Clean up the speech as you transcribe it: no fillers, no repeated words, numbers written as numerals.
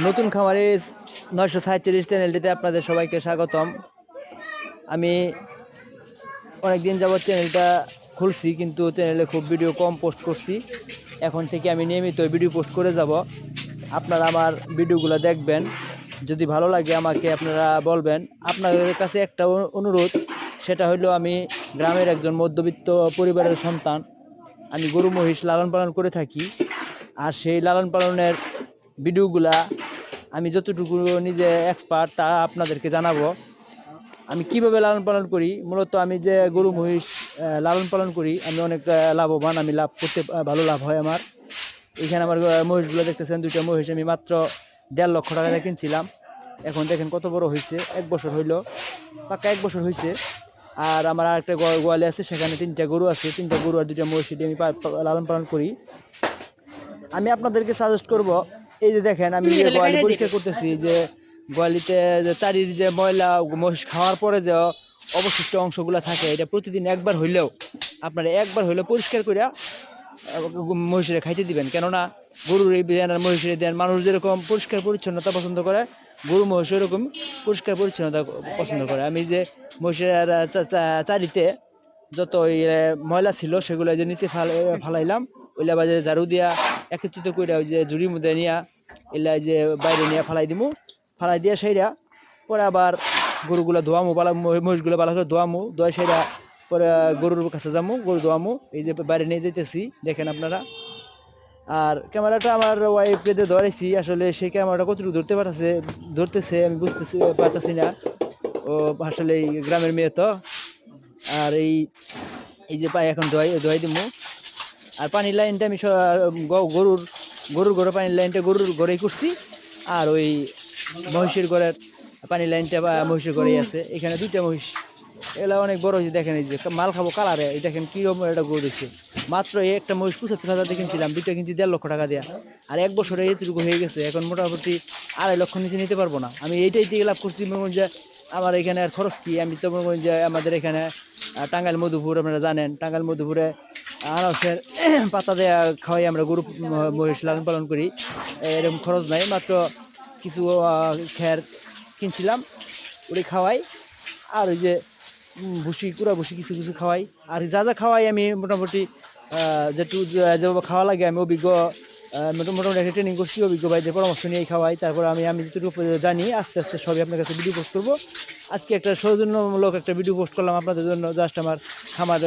নতুন খামারে 937 চ্যানেলটিতে আপনাদের সবাইকে স্বাগতম। আমি অনেকদিন যাবৎ চ্যানেলটা খুলছি, কিন্তু চ্যানেলে খুব ভিডিও কম পোস্ট করছি। এখন থেকে আমি নিয়মিত ভিডিও পোস্ট করে যাব। আপনারা আমার ভিডিওগুলো দেখবেন, যদি ভালো লাগে আমাকে আপনারা বলবেন। আপনাদের কাছে একটা অনুরোধ, সেটা হলো আমি গ্রামের একজন মধ্যবিত্ত পরিবারের সন্তান। আমি গরু মহিষ লালন পালন করে থাকি, আর সেই লালন পালনের ভিডিওগুলা আমি যতটুকু নিজে এক্সপার্ট তা আপনাদেরকে জানাবো। আমি কিভাবে লালন পালন করি। মূলত আমি যে গরু মহিষ লালন পালন করি, আমি অনেক লাভবান। আমি লাভ করতে ভালো লাভ হয় আমার। এখানে আমার মহিষগুলো দেখতেছেন, দুইটা মহিষ আমি মাত্র 1.5 লক্ষ টাকা দিয়ে কিনছিলাম। এখন দেখেন কত বড় হয়েছে, 1 বছর হইলো, পাক্কা 1 বছর হয়েছে। আর আমার আরেকটা গোয়ালে আছে, সেখানে 3টা গরু আছে, 3টা গরু আর 2টা মহিষ দিয়ে আমি লালন পালন করি। আমি আপনাদেরকে সাজেস্ট করব, এই যে দেখেন আমি যে গোয়ালি পরিষ্কার করতেছি, যে গোয়ালিতে যে চারির যে ময়লা মহিষ খাওয়ার পরে যে অবশিষ্ট অংশগুলো থাকে, এটা প্রতিদিন একবার হইলেও পরিষ্কার করে মহিষের খাইতে দিবেন। কেননা গরুর এই দেন আর মহিষের দেন, মানুষ যেরকম পরিষ্কার পরিচ্ছন্নতা পছন্দ করে, গরু মহিষ এরকম পরিষ্কার পরিচ্ছন্নতা পছন্দ করে। আমি যে মহিষের চারিতে যত ওই ময়লা ছিল, সেগুলো যে নিচে ফালাইলাম, ওইলা বাজে ঝাড়ু দিয়া একত্রিত করে ওই যে ঝুড়ির মধ্যে নিয়া এলা যে বাইরে নিয়ে ফালাই দিমু, ফালাই দিয়া সেইরা পরে আবার গরুগুলো ধোয়ামু, মহিষগুলো ভালো করে ধোয়ামু, ধোয়া সেইরা পরে গরুর কাছে যামু, গরু ধোয়ামু। এই যে বাইরে নিয়ে যেতেছি দেখেন আপনারা। আর ক্যামেরাটা আমার ওয়াইফ পেতে ধরেছি, আসলে সেই ক্যামেরাটা কতটুকু ধরতেছে আমি পারতেছি না। ও আসলে এই গ্রামের মেয়ে তো। আর এই যে পাই এখন ধোয়াই দিমু। আর পানির লাইনটা আমি গরুর ঘরে পানির লাইনটা গরুর ঘরেই করছি। আর ওই মহিষের ঘরের পানির লাইনটা বা মহিষের ঘরেই আছে। এখানে 2টা মহিষ, এগুলো অনেক বড় হয়েছে। দেখেন এই যে মাল খাবো কালারে, এই দেখেন কীরকম একটা গরু দিচ্ছে। মাত্র এই একটা মহিষ 75,000 দিয়ে কিনছিলাম, 2টা কিনছি 1.5 লক্ষ টাকা দেওয়া। আর 1 বছরে এতটুকু হয়ে গেছে, এখন মোটামুটি 2.5 লক্ষ নিচে নিতে পারবো না। আমি এইটাই দিয়ে লাভ করছি। মনে করেন যে আমার এখানে আর খরচ কি, আমি তো মনে করেন যে আমাদের এখানে টাঙ্গাইল মধুপুর, আপনারা জানেন টাঙ্গাইল মধুপুরে আনারসের পাতা দেওয়া খাওয়াই আমরা গরু মহিষ লালন পালন করি। এরকম খরচ নাই, মাত্র কিছু খ্যার কিনছিলাম, ওটা খাওয়াই। আর ওই যে কুড়া ভুসি কিছু কিছু খাওয়াই। আর যা যা খাওয়াই আমি মোটামুটি যেভাবে খাওয়া লাগে, আমি অভিজ্ঞ মোটামুটি একটা ট্রেনিং করছি, অভিজ্ঞ ভাইদের পরামর্শ নিয়েই খাওয়াই। তারপর আমি যেটুকু জানি আস্তে আস্তে সবই আপনার কাছে ভিডিও পোস্ট করবো। আজকে একটা সৌজন্যমূলক একটা ভিডিও পোস্ট করলাম আপনাদের জন্য। জাস্ট আমার খামার